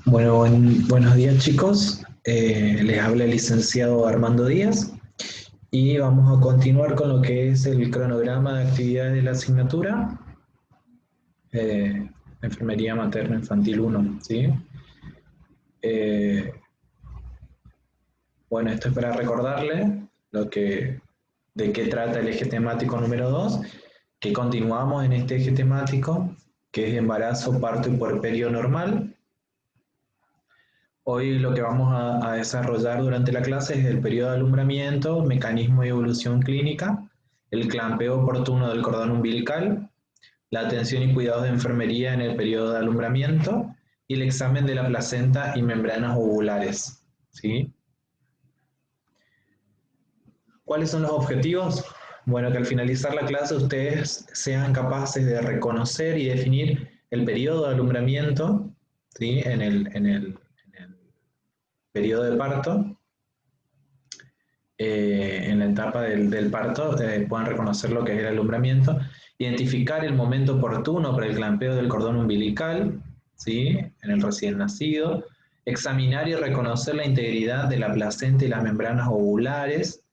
Bueno, buenos días chicos. Les habla el licenciado Armando Díaz y vamos a continuar con lo que es el cronograma de actividades de la asignatura eh, Enfermería Materno Infantil 1, ¿sí? Eh, bueno, esto es para recordarle de qué trata el eje temático número 2, que continuamos en este eje temático, que es embarazo, parto y puerperio normal. Hoy lo que vamos a desarrollar durante la clase es el periodo de alumbramiento, mecanismo y evolución clínica, el clampeo oportuno del cordón umbilical, la atención y cuidados de enfermería en el periodo de alumbramiento y el examen de la placenta y membranas ovulares, ¿sí? ¿Cuáles son los objetivos? Bueno, que al finalizar la clase ustedes sean capaces de reconocer y definir el periodo de alumbramiento, ¿sí? En el periodo de parto, en la etapa del parto, puedan reconocer lo que es el alumbramiento, identificar el momento oportuno para el clampeo del cordón umbilical, ¿sí? En el recién nacido, examinar y reconocer la integridad de la placenta y las membranas ovulares,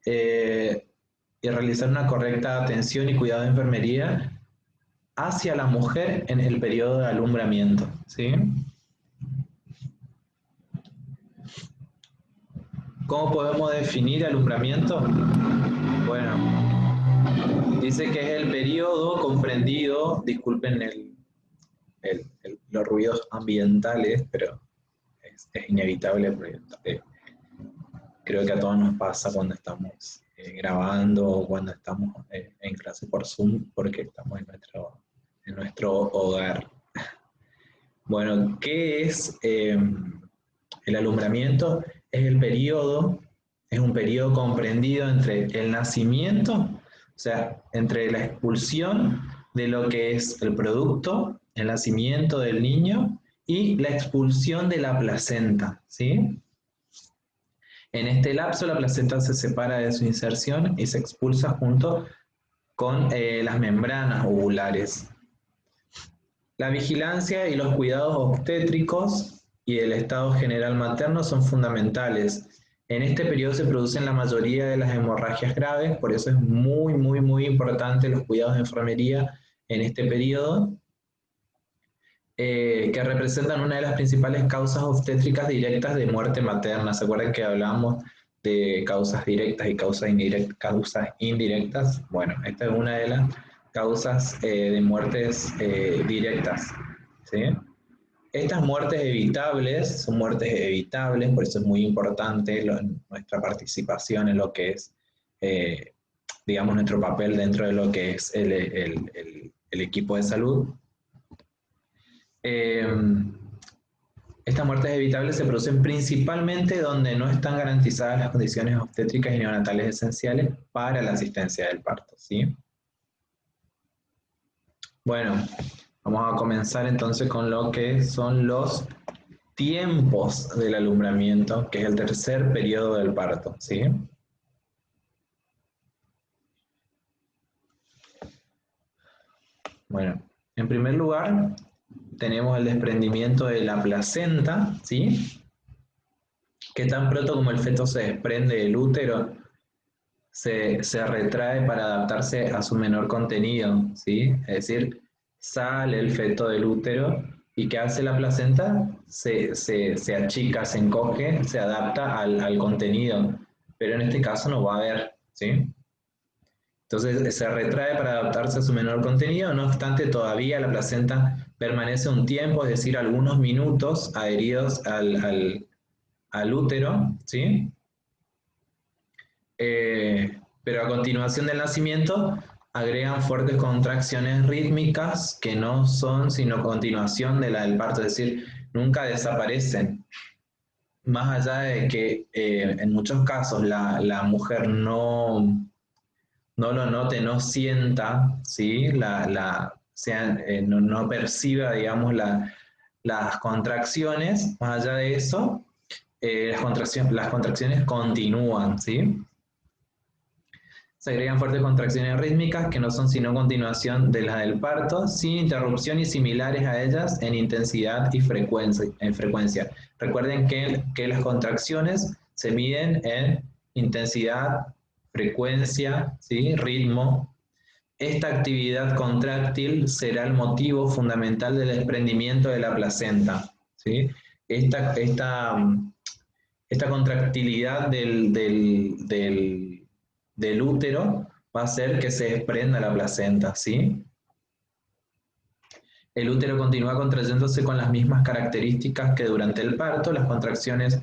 y realizar una correcta atención y cuidado de enfermería hacia la mujer en el periodo de alumbramiento, ¿sí? ¿Cómo podemos definir alumbramiento? Bueno, dice que es el periodo comprendido, disculpen los ruidos ambientales, pero es inevitable porque creo que a todos nos pasa cuando estamos grabando o cuando estamos en clase por Zoom, porque estamos en nuestro hogar. Bueno, ¿qué es el alumbramiento? Es un periodo comprendido entre el nacimiento, o sea, entre la expulsión de lo que es el producto, el nacimiento del niño y la expulsión de la placenta, ¿sí? En este lapso la placenta se separa de su inserción y se expulsa junto con las membranas ovulares. La vigilancia y los cuidados obstétricos y el estado general materno son fundamentales. En este periodo se producen la mayoría de las hemorragias graves, por eso es muy importante los cuidados de enfermería en este periodo, que representan una de las principales causas obstétricas directas de muerte materna. ¿Se acuerdan que hablábamos de causas directas y causas indirectas? Bueno, esta es una de las causas de muertes directas, ¿sí? Estas muertes evitables son muertes evitables, por eso es muy importante nuestra participación en lo que es, eh, digamos, nuestro papel dentro de lo que es el equipo de salud. Estas muertes evitables se producen principalmente donde no están garantizadas las condiciones obstétricas y neonatales esenciales para la asistencia del parto, ¿sí? Bueno, vamos a comenzar entonces con lo que son los tiempos del alumbramiento, que es el tercer periodo del parto, ¿sí? Bueno, en primer lugar, tenemos el desprendimiento de la placenta, ¿sí? Que tan pronto como el feto se desprende del útero, se retrae para adaptarse a su menor contenido, ¿sí? Es decir, sale el feto del útero y ¿qué hace la placenta? Se achica, se encoge, se adapta al contenido, pero en este caso no va a haber, ¿sí? Entonces se retrae para adaptarse a su menor contenido, no obstante todavía la placenta permanece un tiempo, es decir, algunos minutos adheridos al útero, ¿sí? Pero a continuación del nacimiento agregan fuertes contracciones rítmicas que no son sino continuación de la del parto, es decir, nunca desaparecen. Más allá de que en muchos casos la mujer no lo note, no sienta, ¿sí? No perciba, digamos, las contracciones, más allá de eso, las contracciones continúan, ¿sí? Se agregan fuertes contracciones rítmicas que no son sino continuación de las del parto, sin interrupción y similares a ellas en intensidad y frecuencia. Recuerden que las contracciones se miden en intensidad, frecuencia, ¿sí? Ritmo. Esta actividad contráctil será el motivo fundamental del desprendimiento de la placenta, ¿sí? Esta contractilidad del útero va a hacer que se desprenda la placenta, ¿sí? El útero continúa contrayéndose con las mismas características que durante el parto, las contracciones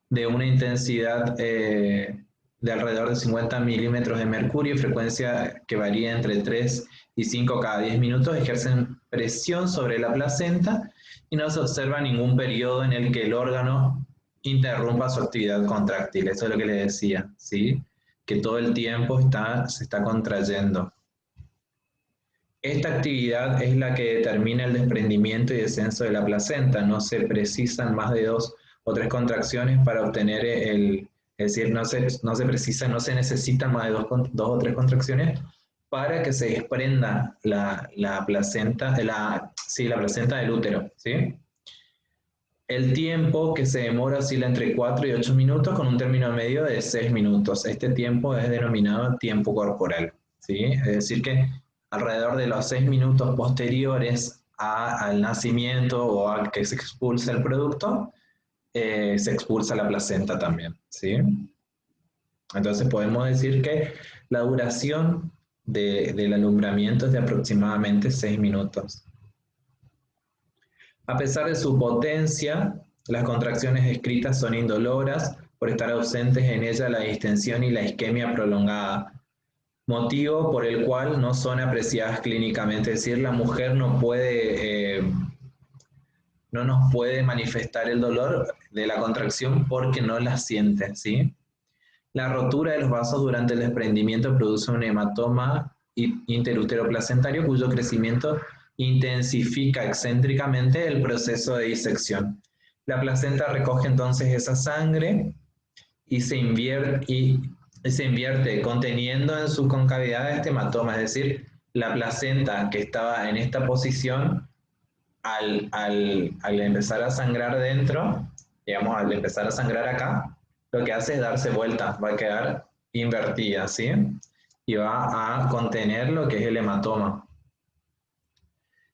de una intensidad de alrededor de 50 milímetros de mercurio y frecuencia que varía entre 3 y 5 cada 10 minutos ejercen presión sobre la placenta y no se observa ningún periodo en el que el órgano interrumpa su actividad contráctil. Eso es lo que le decía, ¿sí? Que todo el tiempo se está contrayendo. Esta actividad es la que determina el desprendimiento y descenso de la placenta. No se precisan más de 2 o 3 contracciones para obtener es decir, no se necesitan más de 2 o 3 contracciones para que se desprenda la placenta, la placenta del útero, ¿sí? El tiempo que se demora oscila entre 4 y 8 minutos con un término medio de 6 minutos. Este tiempo es denominado tiempo corporal, ¿sí? Es decir que alrededor de los 6 minutos posteriores al nacimiento o a que se expulse el producto, se expulsa la placenta también, ¿sí? Entonces podemos decir que la duración del alumbramiento es de aproximadamente 6 minutos. A pesar de su potencia, las contracciones descritas son indoloras por estar ausentes en ella la distensión y la isquemia prolongada, motivo por el cual no son apreciadas clínicamente. Es decir, la mujer no nos puede manifestar el dolor de la contracción porque no la siente, ¿sí? La rotura de los vasos durante el desprendimiento produce un hematoma interuteroplacentario cuyo crecimiento intensifica excéntricamente el proceso de disección. La placenta recoge entonces esa sangre y se invierte conteniendo en su concavidad este hematoma, es decir, la placenta que estaba en esta posición al empezar a sangrar dentro, digamos, al empezar a sangrar acá, lo que hace es darse vuelta, va a quedar invertida, ¿sí? Y va a contener lo que es el hematoma.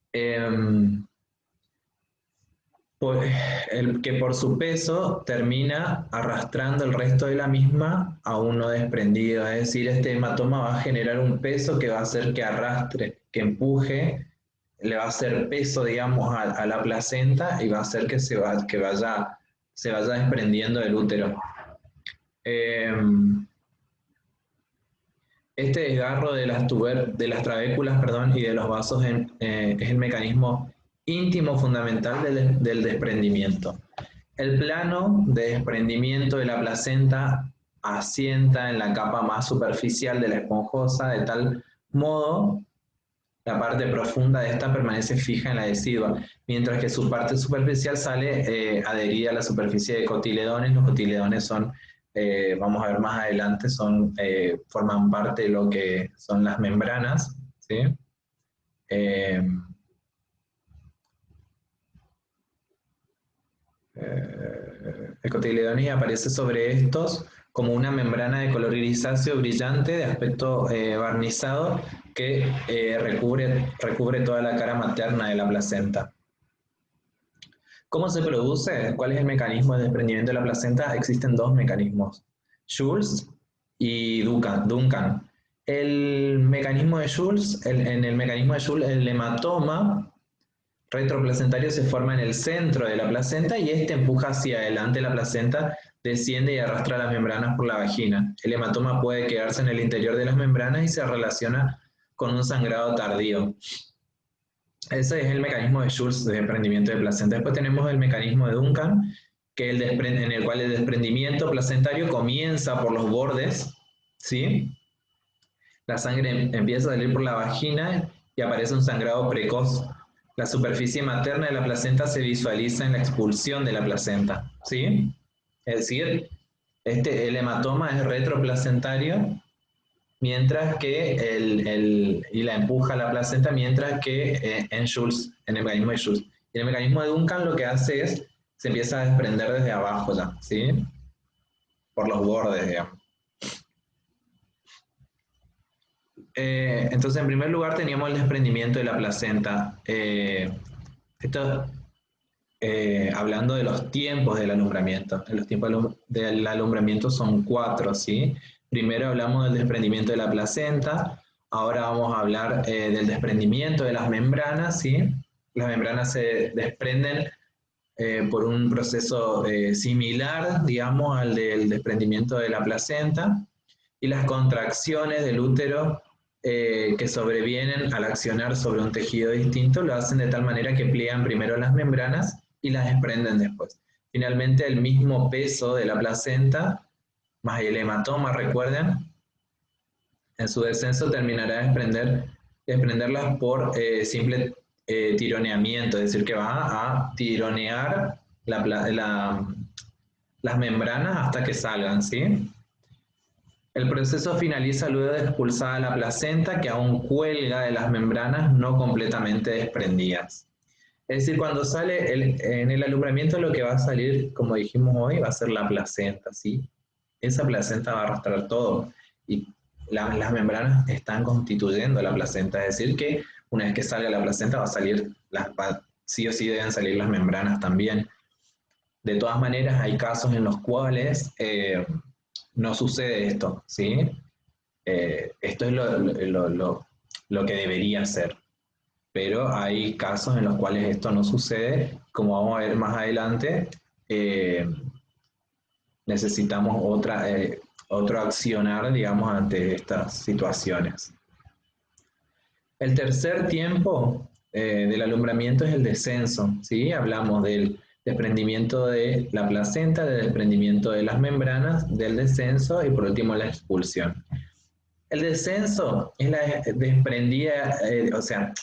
Que por su peso termina arrastrando el resto de la misma a uno desprendido, es decir, este hematoma va a generar un peso que va a hacer que arrastre, que empuje, le va a hacer peso, digamos, a la placenta y va a hacer que se vaya desprendiendo del útero. Este desgarro de las trabéculas, y de los vasos es el mecanismo íntimo fundamental del desprendimiento. El plano de desprendimiento de la placenta asienta en la capa más superficial de la esponjosa, de tal modo la parte profunda de esta permanece fija en la decidua, mientras que su parte superficial sale adherida a la superficie de cotiledones. Los cotiledones son, vamos a ver más adelante, forman parte de lo que son las membranas, ¿sí? El cotiledones aparece sobre estos como una membrana de color grisáceo brillante de aspecto barnizado que recubre toda la cara materna de la placenta. ¿Cómo se produce? ¿Cuál es el mecanismo de desprendimiento de la placenta? Existen dos mecanismos, Schultz y Duncan. El mecanismo de Schultz, en el mecanismo de Schultz, el hematoma retroplacentario se forma en el centro de la placenta y este empuja hacia adelante la placenta, desciende y arrastra las membranas por la vagina. El hematoma puede quedarse en el interior de las membranas y se relaciona con un sangrado tardío. Ese es el mecanismo de Schultz de desprendimiento de placenta. Después tenemos el mecanismo de Duncan, en el cual el desprendimiento placentario comienza por los bordes, ¿sí? La sangre empieza a salir por la vagina y aparece un sangrado precoz. La superficie materna de la placenta se visualiza en la expulsión de la placenta, ¿sí? Es decir, el hematoma es retroplacentario mientras que y la empuja a la placenta, mientras que en Schultz, en el mecanismo de Schultz. Y en el mecanismo de Duncan lo que hace es, se empieza a desprender desde abajo ya, ¿sí? Por los bordes, digamos. Entonces, en primer lugar teníamos el desprendimiento de la placenta. Esto hablando de los tiempos del alumbramiento. Los tiempos del alumbramiento son 4, ¿sí? Primero hablamos del desprendimiento de la placenta, ahora vamos a hablar del desprendimiento de las membranas, ¿sí? Las membranas se desprenden por un proceso similar, digamos, al del desprendimiento de la placenta, y las contracciones del útero que sobrevienen al accionar sobre un tejido distinto lo hacen de tal manera que pliegan primero las membranas y las desprenden después. Finalmente, el mismo peso de la placenta más el hematoma, recuerden, en su descenso terminará de desprenderlas por simple tironeamiento, es decir, que va a tironear las membranas hasta que salgan, ¿sí? El proceso finaliza luego de expulsada la placenta, que aún cuelga de las membranas no completamente desprendidas. Es decir, cuando sale en el alumbramiento, lo que va a salir, como dijimos hoy, va a ser la placenta, ¿sí? Esa placenta va a arrastrar todo y las membranas están constituyendo la placenta, es decir, que una vez que salga la placenta va a salir, sí o sí deben salir las membranas también. De todas maneras, hay casos en los cuales no sucede esto, ¿sí? Esto es lo que debería ser, pero hay casos en los cuales esto no sucede, como vamos a ver más adelante, necesitamos otro accionar, digamos, ante estas situaciones. El tercer tiempo del alumbramiento es el descenso, ¿sí? Hablamos del desprendimiento de la placenta, del desprendimiento de las membranas, del descenso y por último la expulsión. El descenso es la desprendida,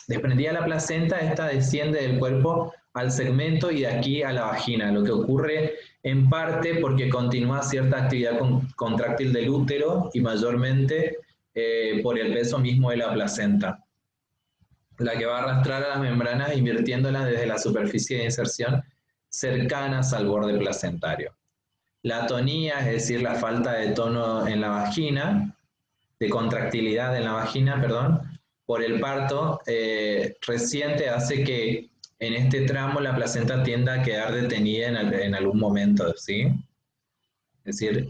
desprendida la placenta, esta desciende del cuerpo al segmento y de aquí a la vagina, lo que ocurre en parte porque continúa cierta actividad contráctil del útero y mayormente por el peso mismo de la placenta, la que va a arrastrar a las membranas invirtiéndolas desde la superficie de inserción cercanas al borde placentario. La atonía, es decir, la falta de tono en la vagina, de contractilidad en la vagina, perdón, por el parto reciente hace que en este tramo la placenta tienda a quedar detenida en algún momento, ¿sí? Es decir,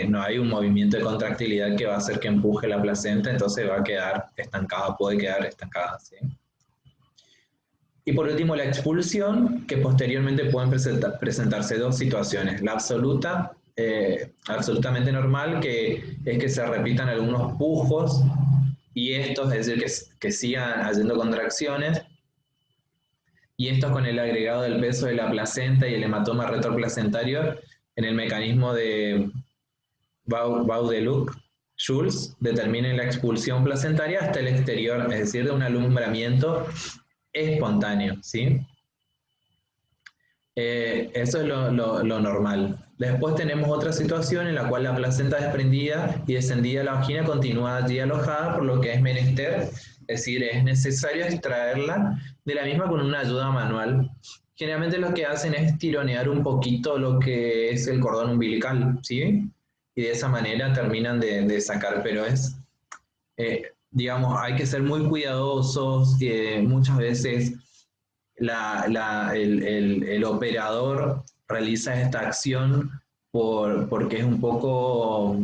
no hay un movimiento de contractilidad que va a hacer que empuje la placenta, entonces va a quedar estancada, puede quedar estancada, ¿sí? Y por último, la expulsión, que posteriormente pueden presentarse dos situaciones. La absoluta, absolutamente normal, que es que se repitan algunos pujos y estos, es decir, que sigan haciendo contracciones, y estos con el agregado del peso de la placenta y el hematoma retroplacentario en el mecanismo de Baudeluc-Schulz determinen la expulsión placentaria hasta el exterior, es decir, de un alumbramiento espontáneo, ¿sí? Eso es lo normal. Después tenemos otra situación en la cual la placenta desprendida y descendida a la vagina continúa allí alojada, por lo que es menester, es decir, es necesario extraerla de la misma con una ayuda manual. Generalmente lo que hacen es tironear un poquito lo que es el cordón umbilical, ¿sí? Y de esa manera terminan de sacar, pero digamos, hay que ser muy cuidadosos, muchas veces el operador realiza esta acción porque es un poco,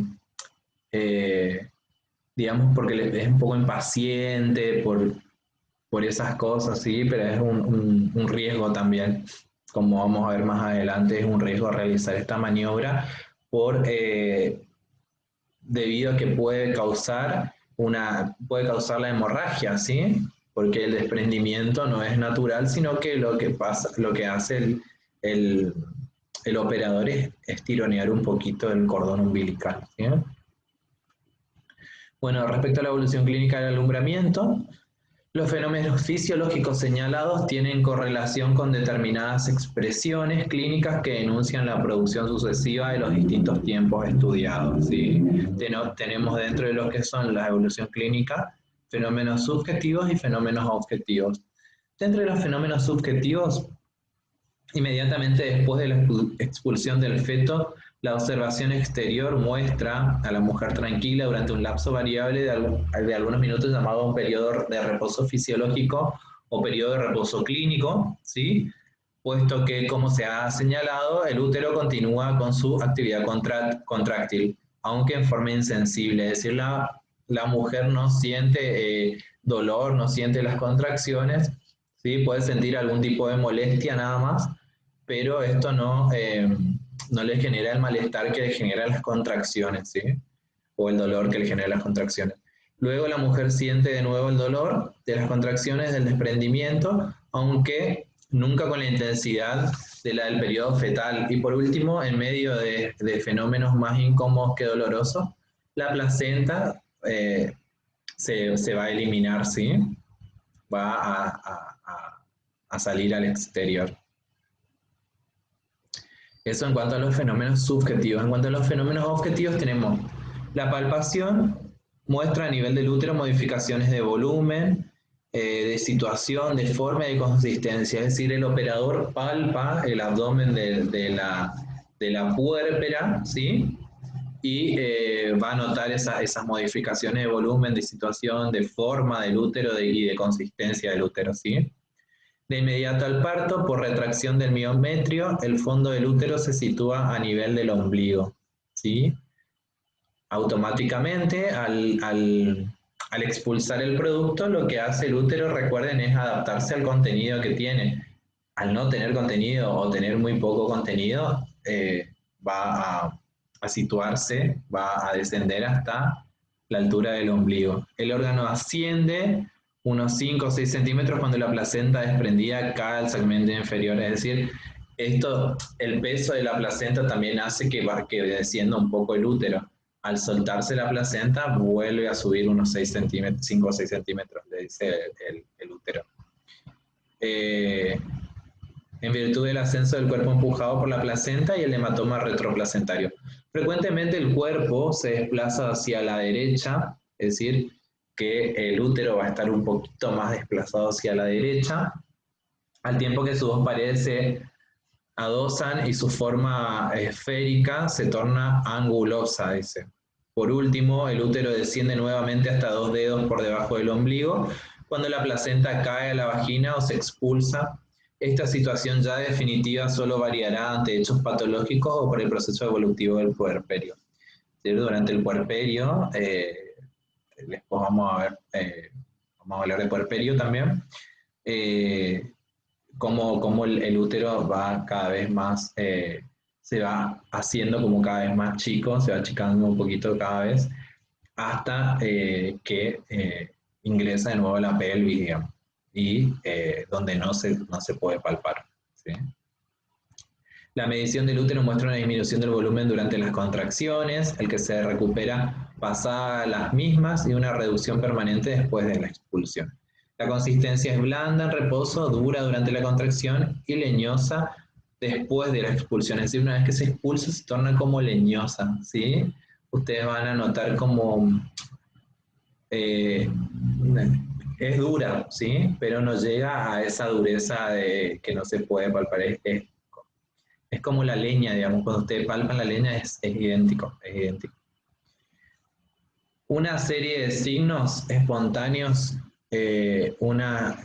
digamos, porque es un poco impaciente por esas cosas, sí, pero es un riesgo también, como vamos a ver más adelante, es un riesgo realizar esta maniobra debido a que puede causar la hemorragia, ¿sí? Porque el desprendimiento no es natural, sino que lo que hace el operador es tironear un poquito el cordón umbilical, ¿sí? Bueno, respecto a la evolución clínica del alumbramiento, Los fenómenos fisiológicos señalados tienen correlación con determinadas expresiones clínicas que enuncian la producción sucesiva de los distintos tiempos estudiados, ¿sí? Tenemos dentro de lo que son la evolución clínica fenómenos subjetivos y fenómenos objetivos. Dentro de los fenómenos subjetivos, inmediatamente después de la expulsión del feto, la observación exterior muestra a la mujer tranquila durante un lapso variable de algunos minutos llamado un periodo de reposo fisiológico o periodo de reposo clínico, ¿sí? Puesto que, como se ha señalado, el útero continúa con su actividad contráctil, aunque en forma insensible, es decir, la mujer no siente dolor, no siente las contracciones, ¿sí? Puede sentir algún tipo de molestia nada más, pero esto no le genera el malestar que le genera las contracciones, ¿sí? O el dolor que le genera las contracciones. Luego la mujer siente de nuevo el dolor de las contracciones del desprendimiento, aunque nunca con la intensidad de la del periodo fetal. Y por último, en medio de fenómenos más incómodos que dolorosos, la placenta se va a eliminar, ¿sí? Va a salir al exterior. Eso en cuanto a los fenómenos subjetivos. En cuanto a los fenómenos objetivos, tenemos la palpación, muestra a nivel del útero modificaciones de volumen, de situación, de forma y de consistencia. Es decir, el operador palpa el abdomen de la puérpera, ¿sí? Y va a notar esas modificaciones de volumen, de situación, de forma del útero y de consistencia del útero, ¿sí? De inmediato al parto, por retracción del miometrio, el fondo del útero se sitúa a nivel del ombligo, ¿sí? Automáticamente, al expulsar el producto, lo que hace el útero, recuerden, es adaptarse al contenido que tiene. Al no tener contenido o tener muy poco contenido, va a situarse, va a descender hasta la altura del ombligo. El órgano asciende unos 5 o 6 centímetros cuando la placenta desprendida cae al segmento inferior, es decir, el peso de la placenta también hace que descienda un poco el útero. Al soltarse la placenta vuelve a subir unos 6 centímetros, 5 o 6 centímetros, le dice el útero. En virtud del ascenso del cuerpo empujado por la placenta y el hematoma retroplacentario. Frecuentemente el cuerpo se desplaza hacia la derecha, es decir, que el útero va a estar un poquito más desplazado hacia la derecha, al tiempo que sus dos paredes se adosan y su forma esférica se torna angulosa, dice. Por último, el útero desciende nuevamente hasta 2 dedos por debajo del ombligo, cuando la placenta cae a la vagina o se expulsa. Esta situación ya definitiva solo variará ante hechos patológicos o por el proceso evolutivo del puerperio. Durante el puerperio, después vamos a hablar de puerperio también, cómo el útero va cada vez más, se va haciendo como cada vez más chico, se va achicando un poquito cada vez, hasta que ingresa de nuevo a la pelvis, digamos, y donde no se puede palpar, ¿sí? La medición del útero muestra una disminución del volumen durante las contracciones, el que se recupera pasada las mismas y una reducción permanente después de la expulsión. La consistencia es blanda en reposo, dura durante la contracción y leñosa después de la expulsión. Es decir, una vez que se expulsa se torna como leñosa, ¿sí? Ustedes van a notar como es dura, ¿sí? Pero no llega a esa dureza de que no se puede palpar. Es como la leña, digamos, cuando ustedes palpan la leña es idéntico, es idéntico. Una serie de signos espontáneos, unos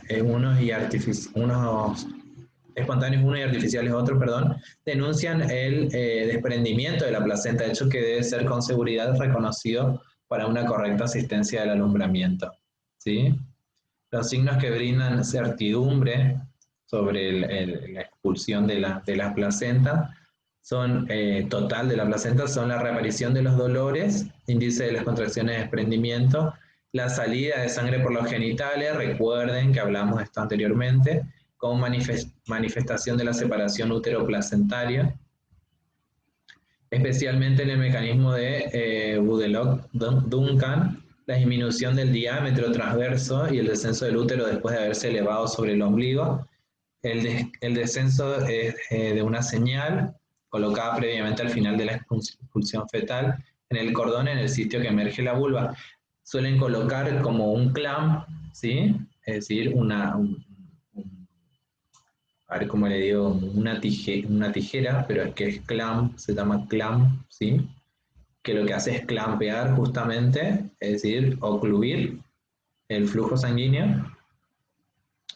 espontáneos unos y artificiales otros, perdón, denuncian el desprendimiento de la placenta, hecho que debe ser con seguridad reconocido para una correcta asistencia del alumbramiento, ¿sí? Los signos que brindan certidumbre sobre la expulsión de la placenta son total de la placenta, son la reaparición de los dolores, índice de las contracciones de desprendimiento, la salida de sangre por los genitales, recuerden que hablamos de esto anteriormente, como manifestación de la separación útero-placentaria, especialmente en el mecanismo de Budelock-Duncan, la disminución del diámetro transverso y el descenso del útero después de haberse elevado sobre el ombligo. El descenso es de una señal colocada previamente al final de la expulsión fetal en el cordón en el sitio que emerge la vulva. Suelen colocar como un clamp, ¿sí? Es decir, a ver cómo le digo, una tijera, pero es que es clamp, se llama clamp, ¿sí? Que lo que hace es clampear justamente, es decir, ocluir el flujo sanguíneo,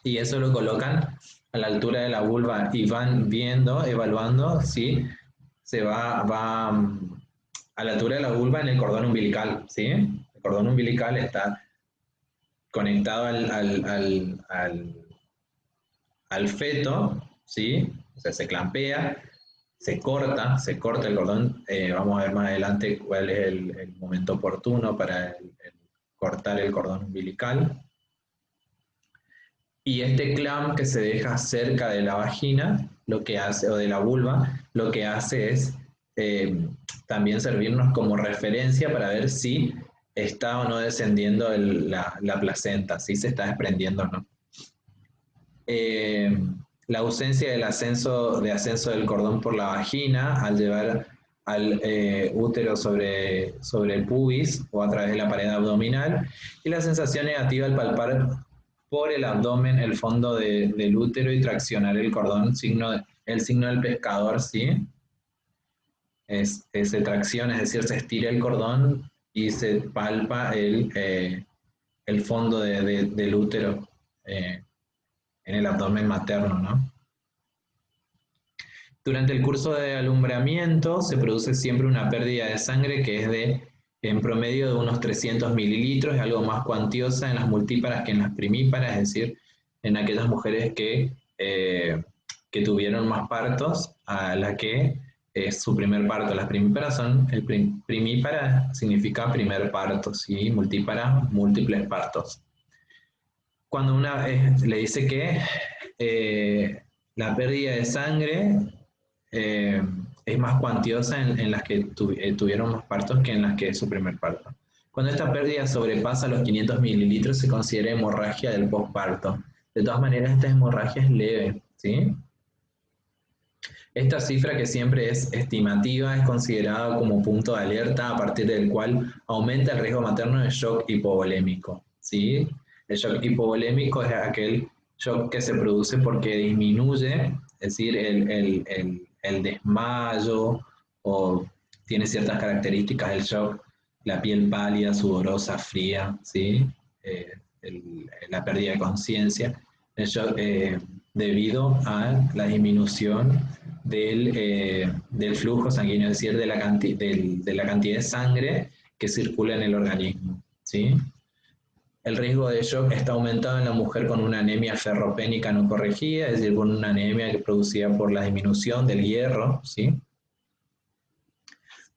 y eso lo colocan a la altura de la vulva y van viendo, evaluando si se va a la altura de la vulva en el cordón umbilical, ¿sí? El cordón umbilical está conectado al feto, ¿sí? O sea, se clampea, se corta el cordón. Vamos a ver más adelante cuál es el momento oportuno para cortar el cordón umbilical. Y este clamp que se deja cerca de la vagina, lo que hace, o de la vulva, lo que hace es también servirnos como referencia para ver si está o no descendiendo la placenta, si se está desprendiendo o no. La ausencia del ascenso del cordón por la vagina al llevar al útero sobre el pubis o a través de la pared abdominal, y la sensación negativa al palpar por el abdomen el fondo del útero y traccionar el cordón, el signo del pescador, ¿sí? Se tracciona, es decir, se estira el cordón y se palpa el fondo del útero en el abdomen materno, ¿no? Durante el curso de alumbramiento se produce siempre una pérdida de sangre que es en promedio de unos 300 mililitros, es algo más cuantiosa en las multíparas que en las primíparas, es decir, en aquellas mujeres que tuvieron más partos a la que es su primer parto. Las primíparas son, primípara significa primer parto, ¿sí? Multípara, múltiples partos. Cuando una le dice que la pérdida de sangre es más cuantiosa en las que tuvieron más partos que en las que es su primer parto. Cuando esta pérdida sobrepasa los 500 mililitros se considera hemorragia del posparto. De todas maneras, esta hemorragia es leve, ¿sí? Esta cifra, que siempre es estimativa, es considerada como punto de alerta a partir del cual aumenta el riesgo materno de shock hipovolémico, ¿sí? El shock hipovolémico es aquel shock que se produce porque disminuye, es decir, el desmayo, o tiene ciertas características del shock, la piel pálida, sudorosa, fría, ¿sí? La pérdida de conciencia, el shock debido a la disminución del flujo sanguíneo, es decir, de la cantidad de sangre que circula en el organismo, ¿sí? El riesgo de shock está aumentado en la mujer con una anemia ferropénica no corregida, es decir, con una anemia que producida por la disminución del hierro, ¿sí?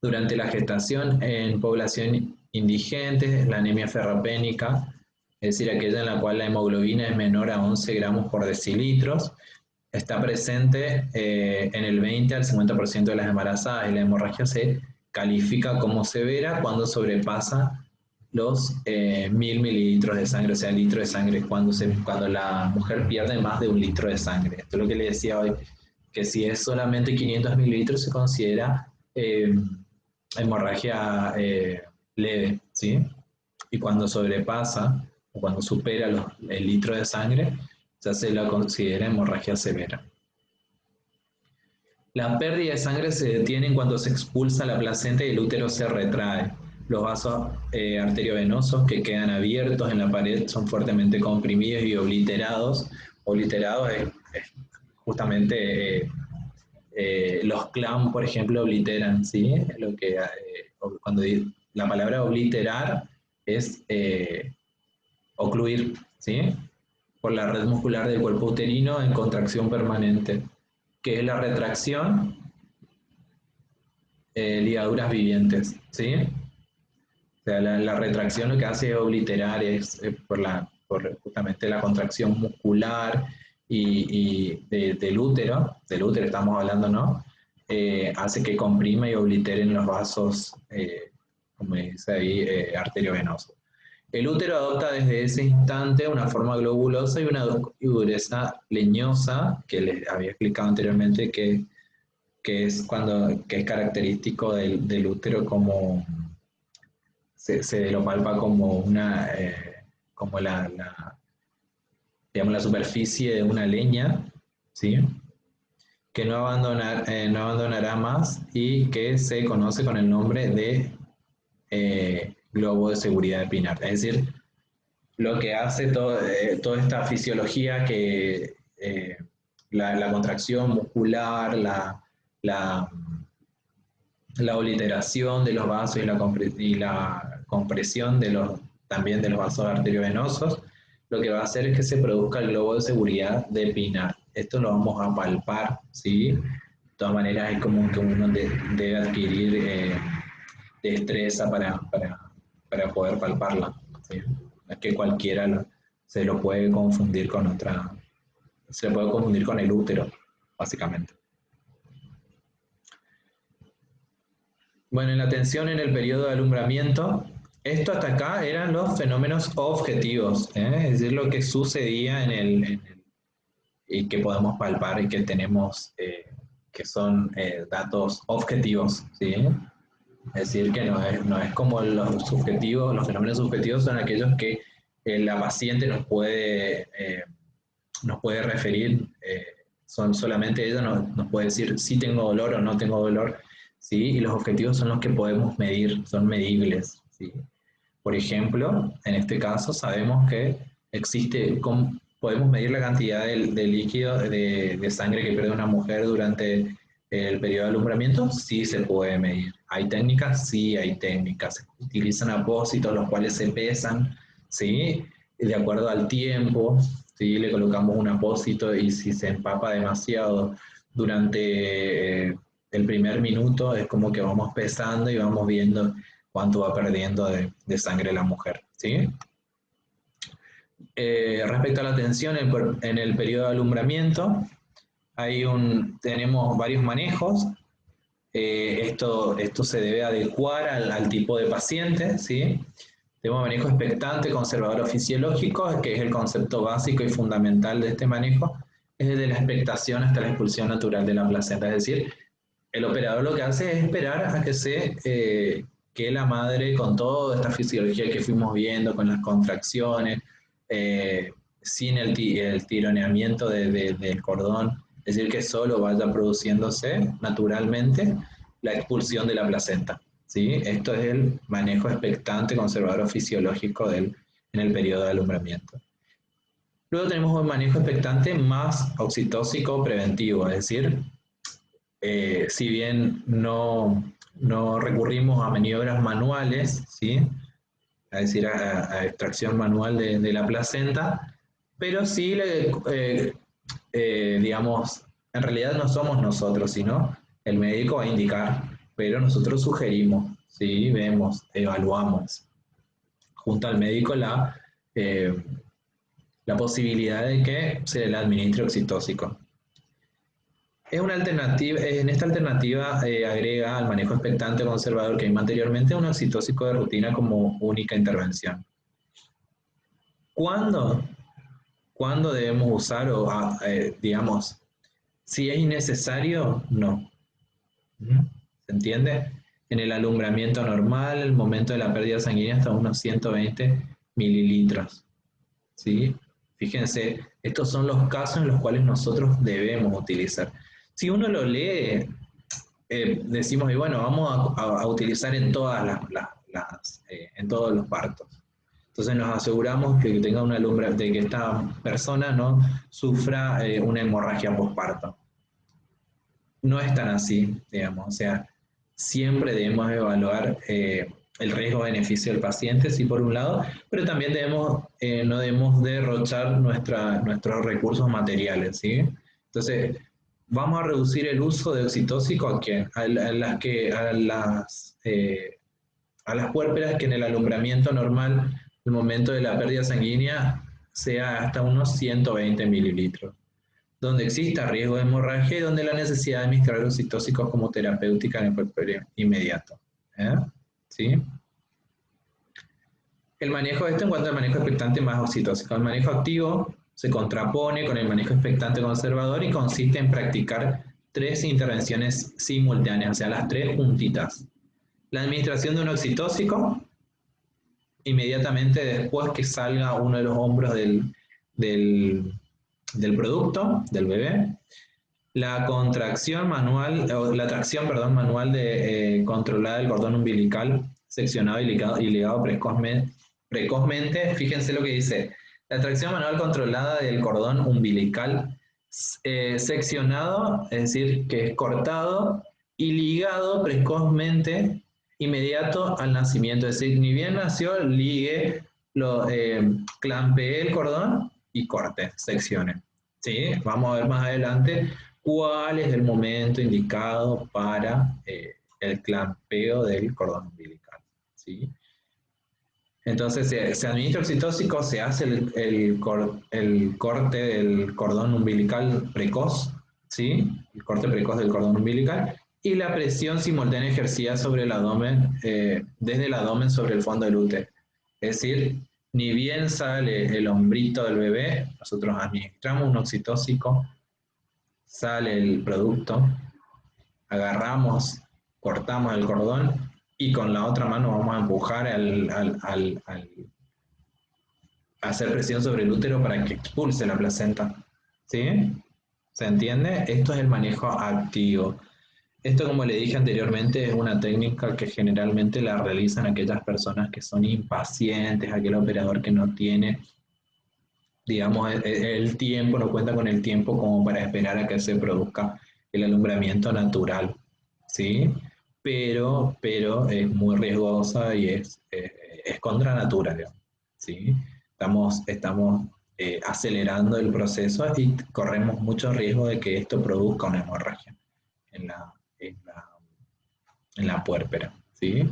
Durante la gestación en población indigente, la anemia ferropénica, es decir, aquella en la cual la hemoglobina es menor a 11 gramos por decilitros, está presente en el 20 al 50% de las embarazadas, y la hemorragia se califica como severa cuando sobrepasa los 1000 mililitros de sangre, o sea, el litro de sangre, cuando la mujer pierde más de 1 litro de sangre. Esto es lo que le decía hoy, que si es solamente 500 mililitros se considera hemorragia leve, ¿sí? Y cuando sobrepasa o cuando supera el litro de sangre, ya se la considera hemorragia severa. La pérdida de sangre se detiene cuando se expulsa la placenta y el útero se retrae. Los vasos arteriovenosos que quedan abiertos en la pared son fuertemente comprimidos y obliterados. Obliterados es justamente los clamps, por ejemplo, obliteran, ¿sí? Cuando la palabra obliterar es ocluir, ¿sí? Por la red muscular del cuerpo uterino en contracción permanente, que es la retracción, ligaduras vivientes, ¿sí? O sea, la retracción lo que hace es obliterar, es por justamente la contracción muscular del útero estamos hablando, ¿no? Hace que comprima y obliteren los vasos, como dice ahí, arteriovenosos. El útero adopta desde ese instante una forma globulosa y una dureza leñosa, que les había explicado anteriormente que es característico del útero, como se lo palpa como como digamos, la superficie de una leña, ¿sí? Que no abandonará más y que se conoce con el nombre de globo de seguridad de Pinard. Es decir, lo que hace toda esta fisiología la contracción muscular, la, la obliteración de los vasos y la compresión también de los vasos arteriovenosos, lo que va a hacer es que se produzca el globo de seguridad de Pinard. Esto lo vamos a palpar, ¿sí? De todas maneras, es como que uno debe adquirir destreza para poder palparla, ¿sí? No es que cualquiera se lo puede confundir con se le puede confundir con el útero, básicamente. Bueno, en la tensión en el periodo de alumbramiento, esto hasta acá eran los fenómenos objetivos, es decir, lo que sucedía y que podemos palpar y que tenemos, que son datos objetivos, ¿sí? Es decir, que no es como los subjetivos, los fenómenos subjetivos son aquellos que la paciente nos puede referir, son solamente ella nos puede decir si tengo dolor o no tengo dolor, ¿sí? Y los objetivos son los que podemos medir, son medibles, ¿sí? Por ejemplo, en este caso sabemos que podemos medir la cantidad de líquido de sangre que pierde una mujer durante el periodo de alumbramiento. Sí se puede medir. ¿Hay técnicas? Sí hay técnicas. Se utilizan apósitos los cuales se pesan, ¿sí? De acuerdo al tiempo, ¿sí? Le colocamos un apósito y si se empapa demasiado durante el primer minuto, es como que vamos pesando y vamos viendo cuánto va perdiendo de sangre la mujer, ¿sí? Respecto a la tensión en el periodo de alumbramiento, tenemos varios manejos. Esto se debe adecuar al tipo de paciente, ¿sí? Tenemos manejo expectante, conservador o fisiológico, que es el concepto básico y fundamental de este manejo, es desde la expectación hasta la expulsión natural de la placenta. Es decir, el operador lo que hace es esperar a que la madre, con toda esta fisiología que fuimos viendo, con las contracciones, sin el tironeamiento del cordón, es decir, que solo vaya produciéndose naturalmente la expulsión de la placenta, ¿sí? Esto es el manejo expectante, conservador fisiológico en el periodo de alumbramiento. Luego tenemos un manejo expectante más oxitóxico preventivo, es decir, si bien no recurrimos a maniobras manuales, ¿sí? Es decir, a extracción manual de la placenta, pero sí, digamos, en realidad no somos nosotros, sino el médico va a indicar, pero nosotros sugerimos, ¿sí? Vemos, evaluamos junto al médico la posibilidad de que se le administre oxitóxico. En esta alternativa agrega al manejo expectante conservador que vimos anteriormente un oxitóxico de rutina como única intervención. ¿Cuándo? ¿Cuándo debemos usar digamos, si es innecesario? No. ¿Se entiende? En el alumbramiento normal, el momento de la pérdida sanguínea hasta unos 120 mililitros. ¿Sí? Fíjense, estos son los casos en los cuales nosotros debemos utilizar. Si uno lo lee, decimos, y bueno, vamos a utilizar en en todos los partos. Entonces nos aseguramos que tenga de que esta persona no sufra una hemorragia postparto. No es tan así, digamos, o sea, siempre debemos evaluar el riesgo-beneficio del paciente, sí, por un lado, pero también no debemos derrochar nuestros recursos materiales, ¿sí? Entonces, vamos a reducir el uso de oxitóxico a las puérperas que en el alumbramiento normal, el momento de la pérdida sanguínea, sea hasta unos 120 mililitros, donde exista riesgo de hemorragia y donde la necesidad de administrar oxitóxicos como terapéutica en el puerperio inmediato. ¿Sí? El manejo de esto en cuanto al manejo expectante más oxitóxico. El manejo activo se contrapone con el manejo expectante conservador y consiste en practicar 3 intervenciones simultáneas, o sea, las 3 juntitas. La administración de un oxitóxico, inmediatamente después que salga uno de los hombros del producto, del bebé. La contracción manual, o la tracción, perdón, manual controlada del cordón umbilical seccionado y ligado precozmente. Fíjense lo que dice. La tracción manual controlada del cordón umbilical seccionado, es decir, que es cortado y ligado precozmente inmediato al nacimiento. Es decir, ni bien nació, ligue, clampee el cordón y corte, seccione. ¿Sí? Vamos a ver más adelante cuál es el momento indicado para el clampeo del cordón umbilical. ¿Sí? Entonces se administra oxitóxico, se hace el corte del cordón umbilical precoz, ¿sí? El corte precoz del cordón umbilical, y la presión simultánea ejercida sobre el abdomen, desde el abdomen sobre el fondo del útero. Es decir, ni bien sale el hombrito del bebé, nosotros administramos un oxitóxico, sale el producto, agarramos, cortamos el cordón y con la otra mano vamos a empujar a hacer presión sobre el útero para que expulse la placenta. ¿Sí? ¿Se entiende? Esto es el manejo activo. Esto, como le dije anteriormente, es una técnica que generalmente la realizan aquellas personas que son impacientes, aquel operador que no tiene, digamos, el tiempo, no cuenta con el tiempo como para esperar a que se produzca el alumbramiento natural, ¿sí? Pero es muy riesgosa y es contra natura, digamos, ¿sí? Estamos acelerando el proceso y corremos mucho riesgo de que esto produzca una hemorragia en la, en la, en la puérpera, ¿sí?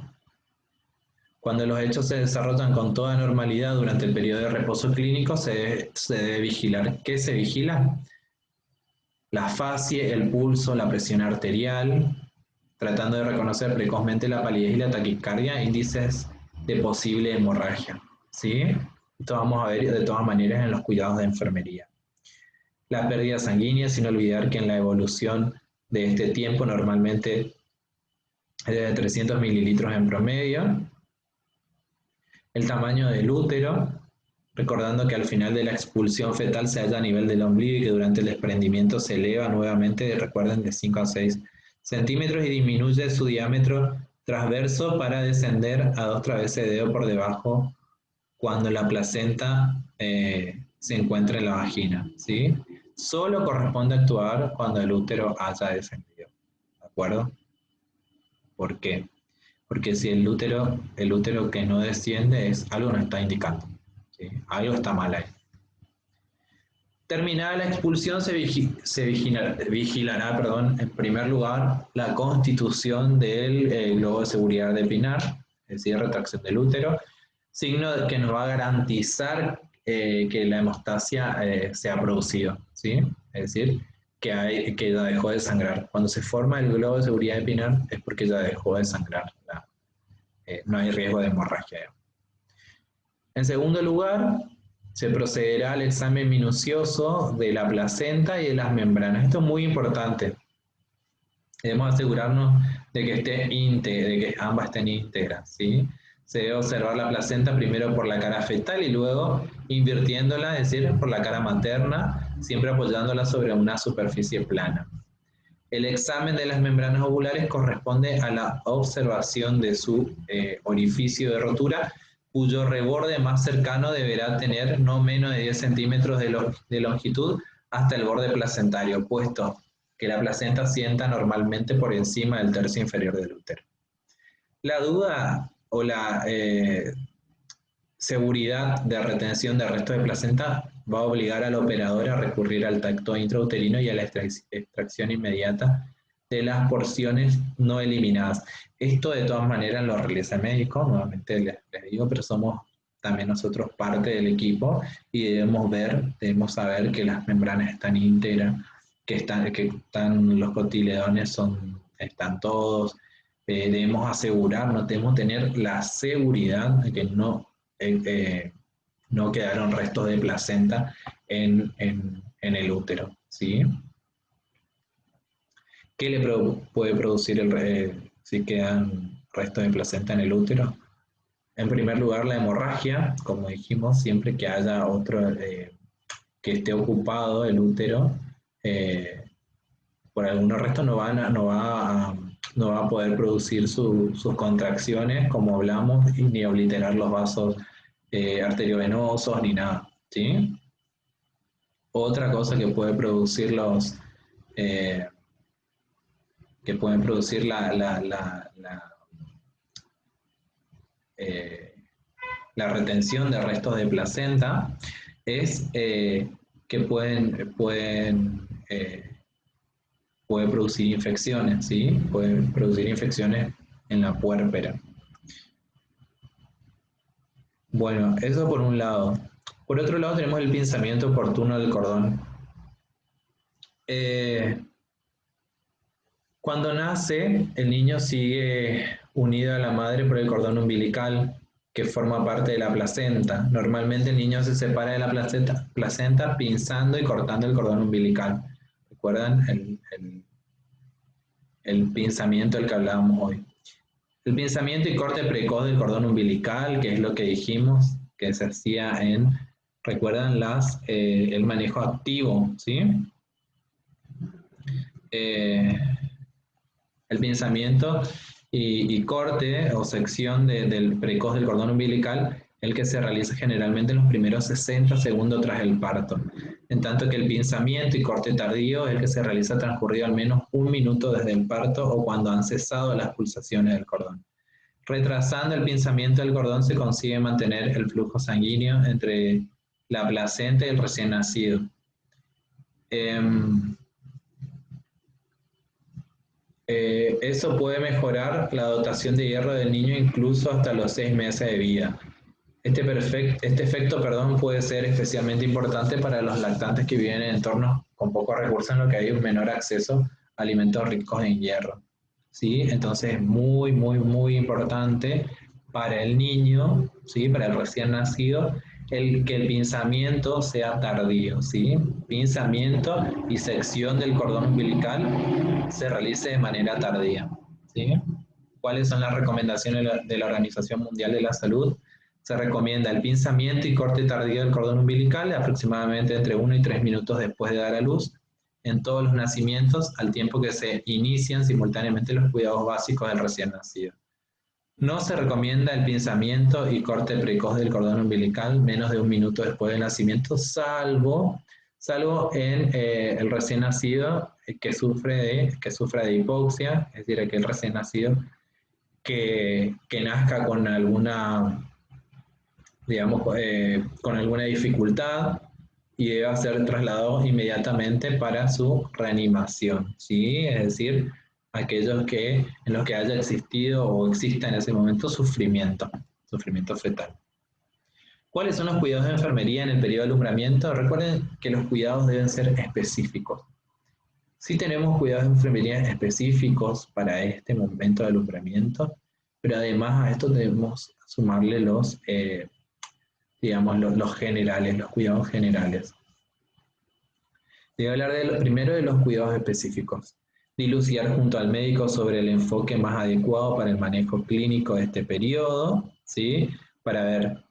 Cuando los hechos se desarrollan con toda normalidad durante el periodo de reposo clínico, se debe vigilar. ¿Qué se vigila? La fascie, el pulso, la presión arterial, tratando de reconocer precozmente la palidez y la taquicardia, índices de posible hemorragia. ¿Sí? Esto vamos a ver de todas maneras en los cuidados de enfermería. La pérdida sanguínea, sin olvidar que en la evolución de este tiempo normalmente es de 300 mililitros en promedio. El tamaño del útero, recordando que al final de la expulsión fetal se halla a nivel del ombligo y que durante el desprendimiento se eleva nuevamente, recuerden, de 5 a 6 centímetros y disminuye su diámetro transverso para descender a 2 traveses de dedo por debajo cuando la placenta se encuentra en la vagina, ¿sí? Solo corresponde actuar cuando el útero haya descendido, ¿de acuerdo? ¿Por qué? Porque si el útero que no desciende es algo no está indicando, ¿sí? Algo está mal ahí. Terminada la expulsión vigilará, en primer lugar, la constitución del globo de seguridad de Pinar, es decir, retracción del útero, signo que nos va a garantizar que la hemostasia se ha producido, ¿sí? Es decir, que ya dejó de sangrar. Cuando se forma el globo de seguridad de Pinar es porque ya dejó de sangrar, no hay riesgo de hemorragia. En segundo lugar, se procederá al examen minucioso de la placenta y de las membranas. Esto es muy importante. Debemos asegurarnos de que de que ambas estén íntegras, ¿sí? Se debe observar la placenta primero por la cara fetal y luego invirtiéndola, es decir, por la cara materna, siempre apoyándola sobre una superficie plana. El examen de las membranas ovulares corresponde a la observación de su orificio de rotura, cuyo reborde más cercano deberá tener no menos de 10 centímetros de longitud hasta el borde placentario, puesto que la placenta asienta normalmente por encima del tercio inferior del útero. La duda o la seguridad de retención de resto de placenta va a obligar al operador a recurrir al tacto intrauterino y a la extracción inmediata de las porciones no eliminadas. Esto de todas maneras lo realiza el médico, nuevamente les digo, pero somos también nosotros parte del equipo y debemos saber que las membranas están íntegras, que están los cotiledones están todos, debemos asegurarnos, debemos tener la seguridad de que no no quedaron restos de placenta en el útero, ¿sí? ¿Qué puede producir si quedan restos de placenta en el útero? En primer lugar, la hemorragia, como dijimos, siempre que haya otro, que esté ocupado el útero, por algunos restos no va a poder producir sus contracciones, como hablamos, ni obliterar los vasos arteriovenosos, ni nada, ¿sí? Otra cosa que puede producir eh, que pueden producir eh, la retención de restos de placenta es que puede producir infecciones, ¿sí? Pueden producir infecciones en la puérpera. Bueno, eso por un lado. Por otro lado tenemos el pinzamiento oportuno del cordón. Cuando nace, el niño sigue unido a la madre por el cordón umbilical que forma parte de la placenta. Normalmente el niño se separa de la placenta pinzando y cortando el cordón umbilical. ¿Recuerdan el pinzamiento del que hablábamos hoy? El pinzamiento y corte precoz del cordón umbilical, que es lo que dijimos que se hacía ¿recuerdan el manejo activo? ¿Sí? El pinzamiento y corte o sección del precoz del cordón umbilical, el que se realiza generalmente en los primeros 60 segundos tras el parto, en tanto que el pinzamiento y corte tardío es el que se realiza transcurrido al menos 1 minuto desde el parto o cuando han cesado las pulsaciones del cordón. Retrasando el pinzamiento del cordón se consigue mantener el flujo sanguíneo entre la placenta y el recién nacido. Eso puede mejorar la dotación de hierro del niño incluso hasta los 6 meses de vida. Este efecto puede ser especialmente importante para los lactantes que viven en entornos con pocos recursos en los que hay un menor acceso a alimentos ricos en hierro. ¿Sí? Entonces es muy, muy, muy importante para el niño, ¿sí? Para el recién nacido, que el pinzamiento sea tardío, ¿sí? Pinzamiento y sección del cordón umbilical se realice de manera tardía, ¿sí? ¿Cuáles son las recomendaciones de la Organización Mundial de la Salud? Se recomienda el pinzamiento y corte tardío del cordón umbilical aproximadamente entre 1 y 3 minutos después de dar a luz en todos los nacimientos, al tiempo que se inician simultáneamente los cuidados básicos del recién nacido. No se recomienda el pinzamiento y corte precoz del cordón umbilical menos de 1 minuto después del nacimiento, salvo en el recién nacido que sufra de hipoxia, es decir, aquel recién nacido que nazca con alguna, digamos, con alguna dificultad y debe ser trasladado inmediatamente para su reanimación, ¿sí? Es decir, aquellos en los que haya existido o exista en ese momento sufrimiento fetal. ¿Cuáles son los cuidados de enfermería en el periodo de alumbramiento? Recuerden que los cuidados deben ser específicos. Sí tenemos cuidados de enfermería específicos para este momento de alumbramiento, pero además a esto debemos sumarle los generales, los cuidados generales. Debe hablar primero de los cuidados específicos. Dilucidar junto al médico sobre el enfoque más adecuado para el manejo clínico de este periodo, ¿sí? Para ver,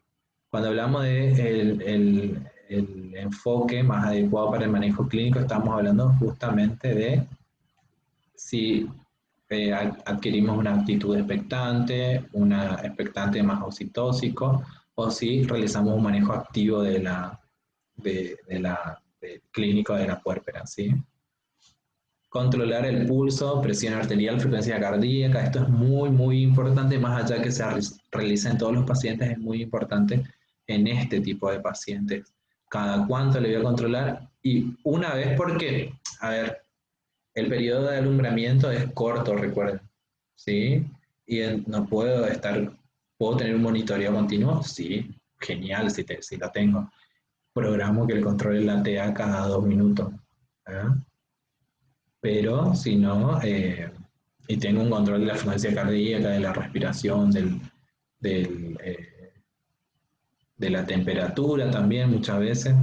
cuando hablamos de el enfoque más adecuado para el manejo clínico, estamos hablando justamente de si adquirimos una actitud expectante, una expectante más oxitóxico, o si realizamos un manejo activo clínico de la puérpera, ¿sí? Controlar el pulso, presión arterial, frecuencia cardíaca, esto es muy, muy importante, más allá que se realiza en todos los pacientes, es muy importante en este tipo de pacientes. Cada cuánto le voy a controlar y una vez porque, a ver, el periodo de alumbramiento es corto, recuerden, ¿sí? Y no ¿puedo tener un monitoreo continuo? Sí, genial si lo tengo. Programo que el control latea cada 2 minutos. ¿Eh? Pero si no, y tengo un control de la frecuencia cardíaca, de la respiración, del de la temperatura también muchas veces.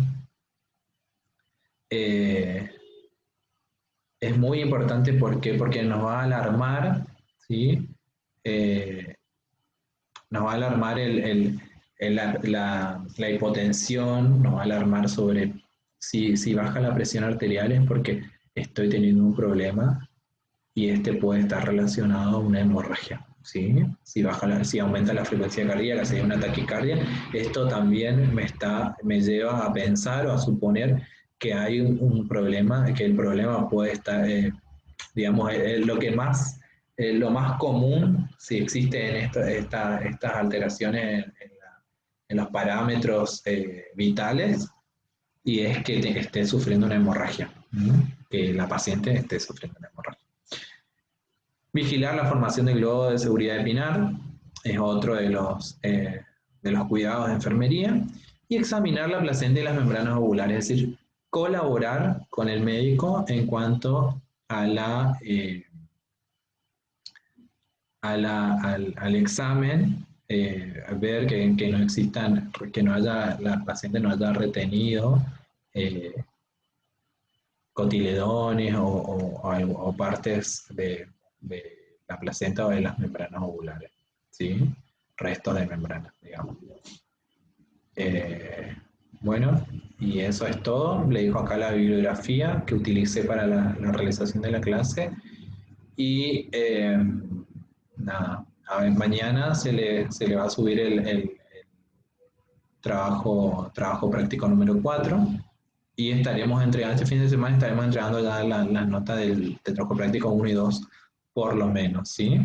Eh, es muy importante porque nos va a alarmar, ¿sí? Eh, nos va a alarmar la hipotensión, nos va a alarmar sobre si baja la presión arterial es porque estoy teniendo un problema y este puede estar relacionado a una hemorragia. ¿Sí? Si aumenta la frecuencia cardíaca, si hay una taquicardia, esto también me lleva a pensar o a suponer que hay un problema, que el problema puede estar, digamos, lo más común, si existen estas alteraciones en los parámetros vitales, y es que esté sufriendo una hemorragia, ¿no? Que la paciente esté sufriendo una hemorragia. Vigilar la formación del globo de seguridad de Pinar es otro de los cuidados de enfermería. Y examinar la placenta y las membranas ovulares, es decir, colaborar con el médico en cuanto a al examen, ver que no existan, que no haya, la paciente no haya retenido eh, cotiledones o partes de la placenta o de las membranas ovulares, ¿sí? Restos de membranas, digamos. Eh, bueno, y eso es todo. Le dejo acá la bibliografía que utilicé para la realización de la clase. Y nada, a ver, mañana se le va a subir el trabajo práctico número 4 y estaremos entregando, este fin de semana estaremos entregando ya las notas del trabajo práctico 1 y 2 por lo menos, ¿sí?